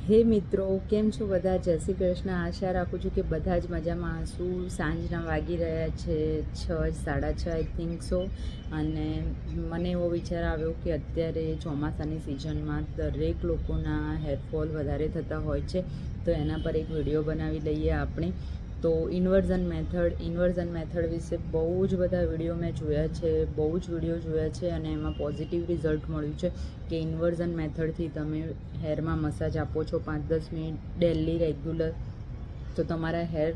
હે મિત્રો, કેમ છો બધા? જય શ્રી કૃષ્ણ. આશા રાખું છું કે બધા જ મજામાં હશું. સાંજના વાગી રહ્યા છે 6, 6:30 આઈ થિંક સો. અને મને એવો વિચાર આવ્યો કે અત્યારે ચોમાસાની સિઝનમાં દરેક લોકોના હેરફોલ વધારે થતા હોય છે, તો એના પર એક વિડીયો બનાવી લઈએ આપણે. તો ઇન્વર્ઝન મેથડ વિશે બહુ જ બધા વિડીયો મેં જોયા છે, બહુ જ વિડીયો જોયા છે, અને એમાં પોઝિટિવ રિઝલ્ટ મળ્યું છે કે ઇન્વર્ઝન મેથડથી તમે હેરમાં મસાજ આપો છો 5-10 મિનિટ ડેલી રેગ્યુલર, તો તમારા હેર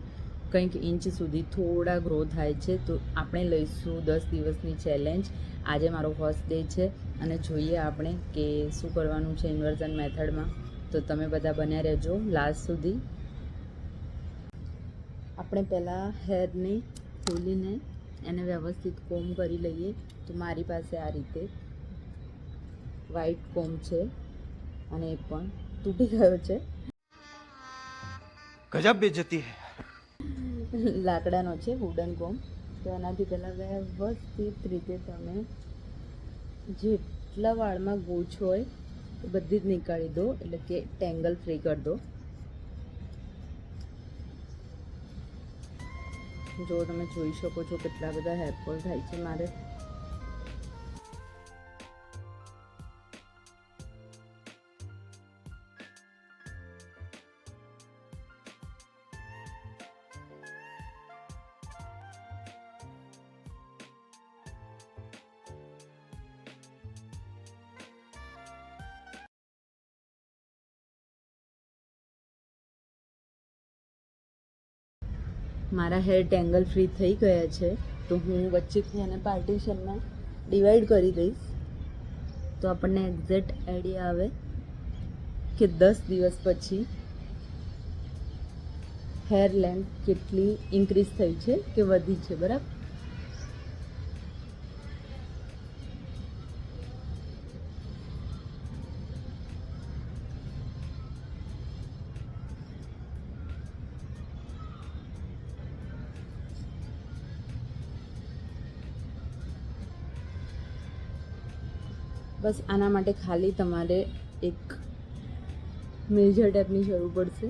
કંઈક ઇંચ સુધી થોડા ગ્રો થાય છે. તો આપણે લઈશું 10 દિવસની ચેલેન્જ. આજે મારો ફર્સ્ટ ડે છે અને જોઈએ આપણે કે શું કરવાનું છે ઇન્વર્ઝન મેથડમાં. તો તમે બધા બન્યા રહેજો લાસ્ટ સુધી. આપણે પહેલાં હેરને ખોલીને એને વ્યવસ્થિત કોમ્બ કરી લઈએ. તો મારી પાસે આ રીતે વ્હાઈટ કોમ્બ છે અને એ પણ તૂટી ગયો છે. ગજબ બેઇજ્જતી હે. લાકડાનો છે, વુડન કોમ્બ. તો એનાથી પહેલાં વ્યવસ્થિત રીતે તમે જેટલા વાળમાં ગૂંચ હોય એ બધી જ નીકાળી દો, એટલે કે ટેંગલ ફ્રી કરી દો. જો તમે જોઈ શકો છો કેટલા બધા હેરફોલ થાય છે મારે. મારા હેર ટેંગલ ફ્રી થઈ ગયા છે, તો હું વચ્ચેથી એને પાર્ટીશનમાં ડિવાઈડ કરી દઈશ. તો આપણને એક્ઝેક્ટ આઈડિયા આવે કે 10 દિવસ પછી હેર લેન્થ કેટલી ઇન્ક્રીઝ થઈ છે કે વધી છે. બરાબર, બસ આના માટે ખાલી તમારે એક મેજર ટેપની જરૂર પડશે.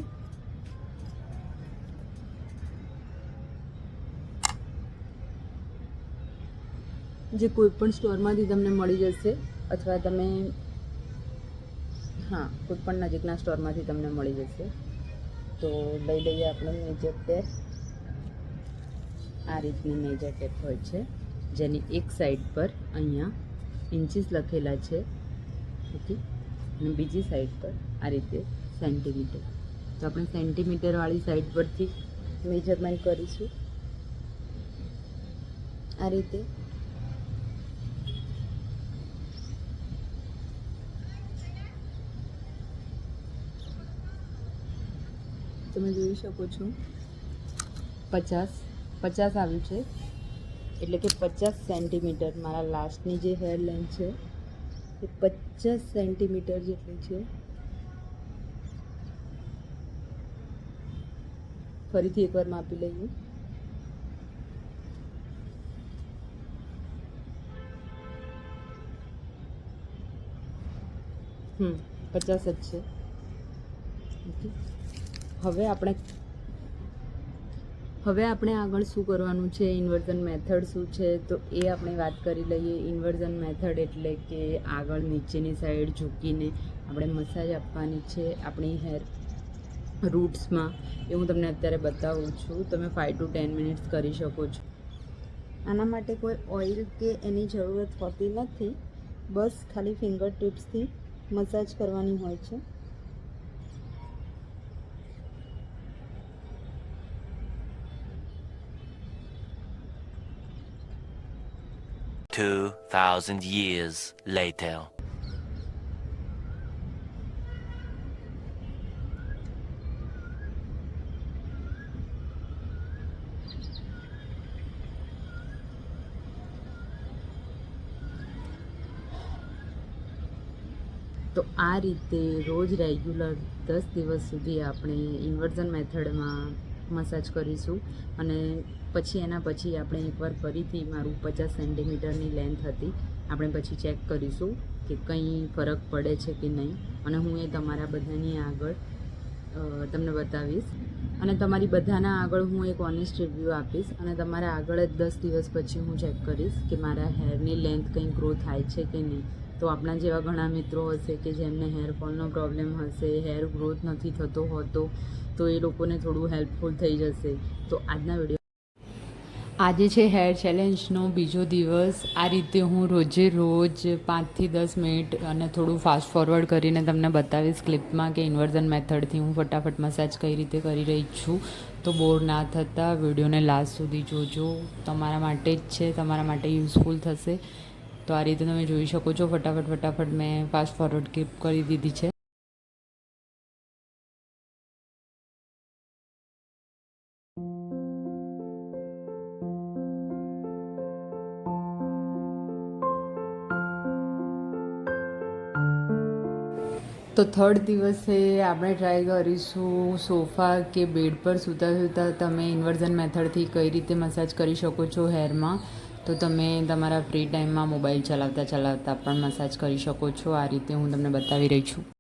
જે કોઈ પણ સ્ટોરમાંથી તમને મળી જશે, અથવા તમે કોઈ પણ નજીકના સ્ટોરમાંથી તમને મળી જશે. તો લઈ લઈએ આપણે મેજર ટેપ. આ રીતની મેજર ટેપ હોય છે, જેની એક સાઈડ પર અહીંયા ઇન્ચીસ લખેલા છે, ઓકે, અને બીજી સાઈડ પર આ રીતે સેન્ટીમીટર. તો આપણે સેન્ટીમીટરવાળી સાઈડ પરથી મેજરમેન્ટ કરીશું આ રીતે. તમે જોઈ શકો છો 50 આવ્યું છે, એટલે કે 50 સેન્ટીમીટર મારા લાસ્ટની જે હેર લેન્થ છે એ 50 સેન્ટીમીટર જેટલી છે. ફરીથી એકવાર માપી લઈએ. હમ 50 જ છે, ઓકે. હવે આપણે આગળ શું કરવાનું છે, ઇન્વર્ઝન મેથડ શું છે, તો એ આપણે વાત કરી લઈએ. ઇન્વર્ઝન મેથડ એટલે કે આગળ નીચેની સાઈડ ઝૂકીને આપણે મસાજ આપવાની છે આપણી હેર રૂટ્સમાં. એ હું તમને અત્યારે બતાવું છું. તમે 5 to 10 મિનિટ્સ કરી શકો છો. આના માટે કોઈ ઓઇલ કે એની જરૂરત હોતી નથી, બસ ખાલી ફિંગર ટિપ્સથી મસાજ કરવાની હોય છે. 2,000 years later. તો આ રીતે રોજ રેગ્યુલર 10 દિવસ સુધી આપણે ઇન્વર્ઝન મેથડમાં મસાજ કરીશું. અને એના પછી આપણે એકવાર ફરીથી, મારું 50 સેન્ટીમીટરની લેન્થ હતી, આપણે પછી ચેક કરીશું કે કંઈ ફરક પડે છે કે નહીં, અને હું એ તમારા બધાની આગળ તમને બતાવીશ, અને તમારી બધાના આગળ હું એક ઓનેસ્ટ રિવ્યૂ આપીશ, અને તમારા આગળ જ 10 દિવસ પછી હું ચેક કરીશ કે મારા હેરની લેન્થ કંઈ ગ્રો થાય છે કે નહીં. તો આપણા જેવા ઘણા મિત્રો હશે કે જેમને હેરફોલનો પ્રોબ્લેમ હશે, હેર ગ્રોથ નથી થતો હોતો, તો એ લોકોને થોડું હેલ્પફુલ થઈ જશે. તો આજના વિડીયો આજે છે હેર ચેલેન્જનો બીજો દિવસ. આ રીતે હું રોજે રોજ 5 થી 10 મિનિટ અને થોડું ફાસ્ટ ફોરવર્ડ કરીને તમને બતાવીશ ક્લિપમાં કે ઇન્વર્ઝન મેથડથી હું ફટાફટ મસાજ કઈ રીતે કરી રહી છું. તો બોર ના થતાં વિડીયોને લાસ્ટ સુધી જોજો, તમારા માટે જ છે, તમારા માટે યુઝફુલ થશે. તો આ રીતે તમે જોઈ શકો છો, ફટાફટ મેં ફાસ્ટ ફોરવર્ડ ક્લિપ કરી દીધી છે. તો થર્ડ દિવસે આપણે ટ્રાય કરીશું સોફા કે બેડ પર સૂતા તમે ઇન્વર્ઝન મેથડથી કઈ રીતે મસાજ કરી શકો છો હેરમાં. તો તમે તમારા ફ્રી ટાઈમમાં મોબાઈલ ચલાવતા પણ મસાજ કરી શકો છો. આ રીતે હું તમને બતાવી રહી છું.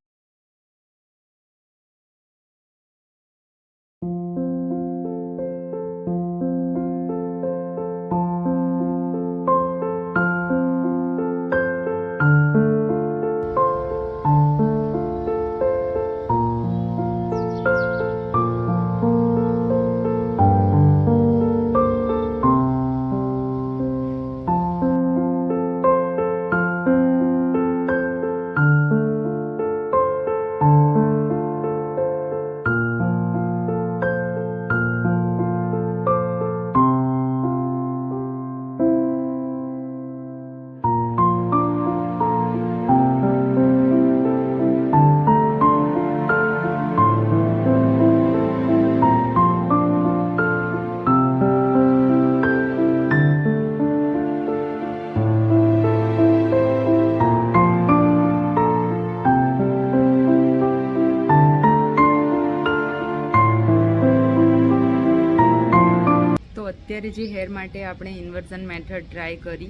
અત્યારે જે હેર માટે આપણે ઇન્વર્ઝન મેથડ ટ્રાય કરી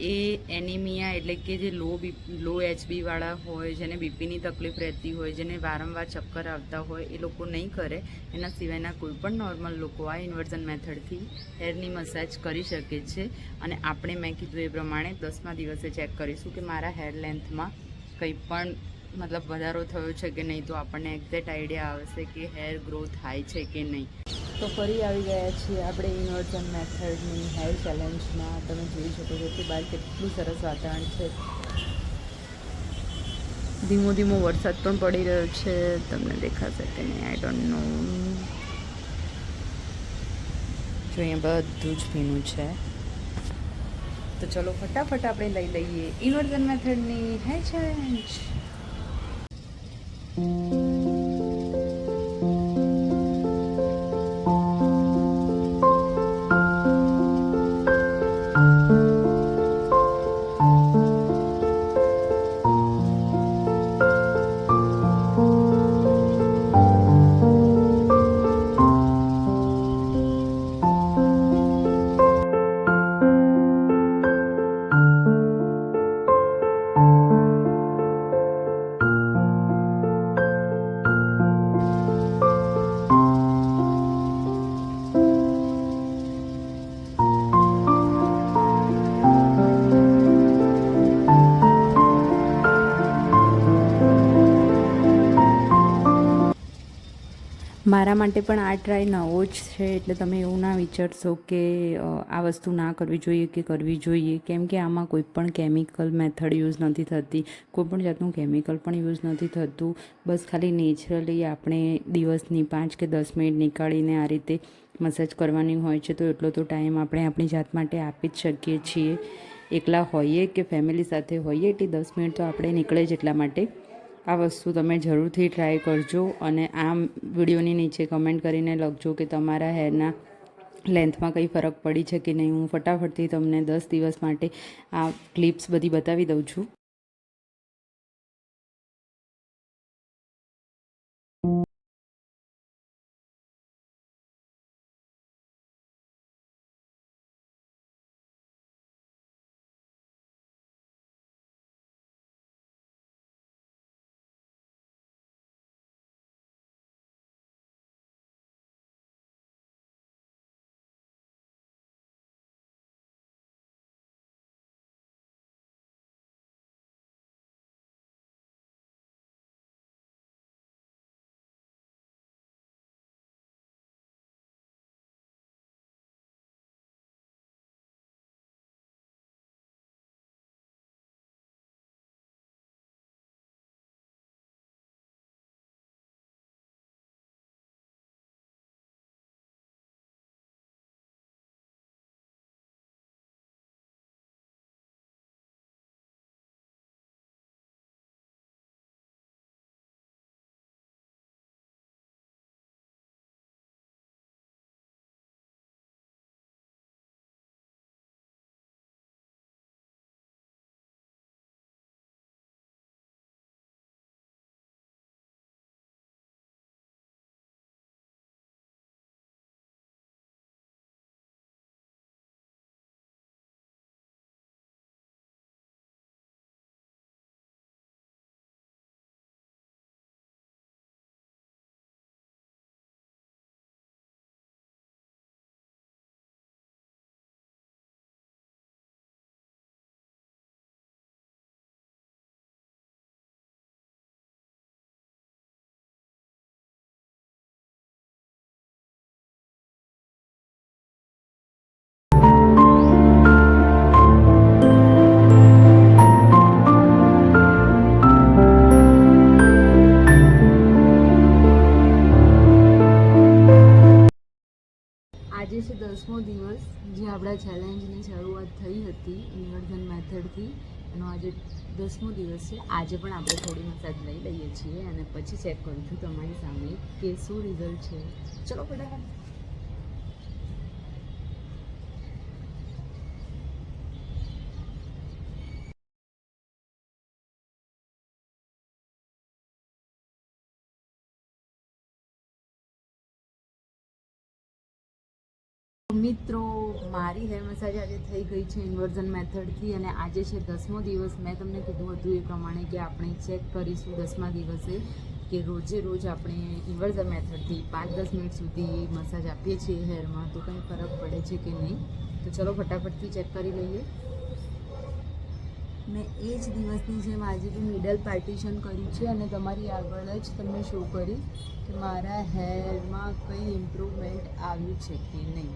એ એનિમિયા એટલે કે જે લો HB વાળા હોય, જેને બીપીની તકલીફ રહેતી હોય, જેને વારંવાર ચક્કર આવતા હોય, એ લોકો નહીં કરે. એના સિવાયના કોઈ પણ નોર્મલ લોકો આ ઇન્વર્ઝન મેથડથી હેરની મસાજ કરી શકે છે. અને આપણે મેં કીધું એ પ્રમાણે 10મા દિવસે ચેક કરીશું કે મારા હેર લેન્થમાં કંઈ પણ મતલબ વધારો થયો છે કે નહીં. તો આપણને એક્ઝેક્ટ આઈડિયા આવશે કે હેર ગ્રો થાય છે કે નહીં. તો ફરી આવી ગયા છીએ આપણે ઇન્વર્ઝન મેથડની હેર ચેલેન્જમાં. તમે જોઈ શકો છો કે બહાર કેટલું સરસ વાતાવરણ છે. ધીમો ધીમો વરસાદ પણ પડી રહ્યો છે. તમને દેખાશે કે નહીં, આઈ ડોન્ટ નો. જો અહીંયા બધું જ ભીનું છે. તો ચલો ફટાફટ આપણે લઈ લઈએ ઇન્વર્ઝન મેથડની હેર ચેલેન્જ. મારા માટે પણ આ ટ્રાય નવો જ છે, એટલે તમે એવું ના વિચારશો કે આ વસ્તુ ના કરવી જોઈએ કે કરવી જોઈએ, કેમ કે આમાં કોઈ પણ કેમિકલ મેથડ યુઝ નથી થતી, કોઈ પણ જાતનું કેમિકલ પણ યુઝ નથી થતું. બસ ખાલી નેચરલી આપણે દિવસની 5 કે 10 મિનિટ નીકાળીને આ રીતે મસાજ કરવાની હોય છે. તો એટલો તો ટાઈમ આપણે આપણી જાત માટે આપી જ શકીએ છીએ. એકલા હોઈએ કે ફેમિલી સાથે હોઈએ એટલે 10 મિનિટ તો આપણે નીકળે જ. એટલા માટે આ વસ્તુ તમે જરૂરથી ટ્રાય કરજો. અને આ વિડીયોની નીચે કમેન્ટ કરીને લખજો કે તમારા હેરના લેન્થમાં કંઈ ફરક પડી છે કે નહીં. હું ફટાફટથી તમને 10 દિવસ માટે આ ક્લિપ્સ બધી બતાવી દઉં છું. આજે છે 10મો દિવસ જે આપણા ચેલેન્જની શરૂઆત થઈ હતી ઇન્વર્ઝન મેથડથી. એનો આજે 10મો દિવસ છે. આજે પણ આપણે થોડી મસાજ લઈ લઈએ છીએ અને પછી ચેક કરું છું તમારી સામે કે શું રિઝલ્ટ છે. ચલો ફટાફટ. મિત્રો, મારી હેર મસાજ આજે થઈ ગઈ છે ઇન્વર્ઝન મેથડથી અને આજે છે 10મો દિવસ. મેં તમને કીધું હતું એ પ્રમાણે કે આપણે ચેક કરીશું 10મા દિવસે કે રોજે રોજ આપણે ઇન્વર્ઝન મેથડથી 5-10 મિનિટ સુધી મસાજ આપીએ છીએ હેરમાં તો કંઈ ફરક પડે છે કે નહીં. તો ચલો ફટાફટથી ચેક કરી લઈએ. મેં એ જ દિવસની જેમ આજે બી મિડલ પાર્ટીશન કર્યું છે અને તમારી આગળ જ તમને શો કરીશ કે મારા હેરમાં કંઈ ઇમ્પ્રુવમેન્ટ આવ્યું છે કે નહીં.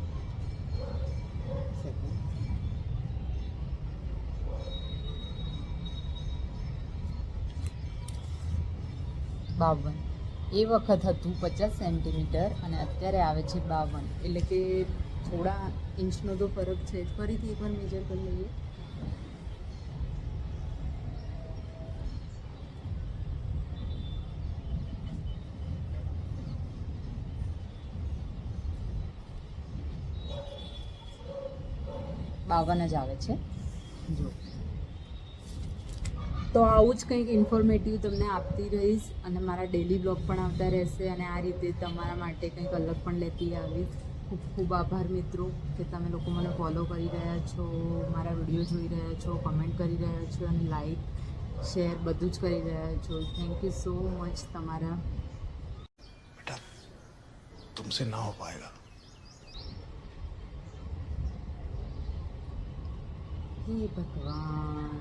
સેકન્ડ. 52. એ વખત હતું 50 સેન્ટીમીટર અને અત્યારે આવે છે 52, એટલે કે થોડા ઇંચનો તો ફરક છે. ફરીથી એકવાર મેજર કરી લઈએ. બાવન જ આવે છે. જો તો આવું જ કંઈક ઇન્ફોર્મેટિવ તમને આપતી રહીશ અને મારા ડેલી બ્લોગ પણ આવતા રહેશે અને આ રીતે તમારા માટે કંઈક અલગ પણ લેતી આવીશ. ખૂબ ખૂબ આભાર મિત્રો કે તમે લોકો મને ફોલો કરી રહ્યા છો, મારા વિડીયો જોઈ રહ્યા છો, કમેન્ટ કરી રહ્યા છો અને લાઈક શેર બધું જ કરી રહ્યા છો. થેન્ક યુ સો મચ તમારા. बेटा तुमसे ना हो पाएगा. હે ભગવાન.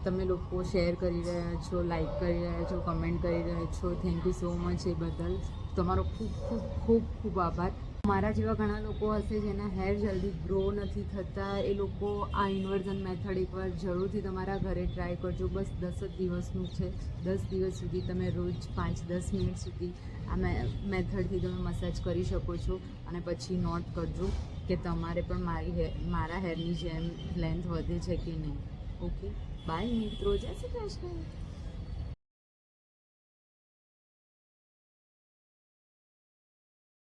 તમે લોકો શેર કરી રહ્યા છો, લાઈક કરી રહ્યા છો, કમેન્ટ કરી રહ્યા છો. Thank you so much. એ બદલ તમારો ખૂબ ખૂબ ખૂબ ખૂબ આભાર. મારા જેવા ઘણા લોકો હશે જેના હેર જલ્દી ગ્રો નથી થતા. એ લોકો આ ઇન્વર્ઝન મેથડ એકવાર જરૂરથી તમારા ઘરે ટ્રાય કરજો. બસ 10 જ દિવસનું છે. 10 દિવસ સુધી તમે રોજ 5-10 મિનિટ સુધી આ મેથડથી તમે મસાજ કરી શકો છો અને પછી નોટ કરજો કે તમારે પણ મારા હેરની જેમ લેન્થ વધે છે કે નહીં. ઓકે બાય મિત્રો. જય શ્રી કૃષ્ણ.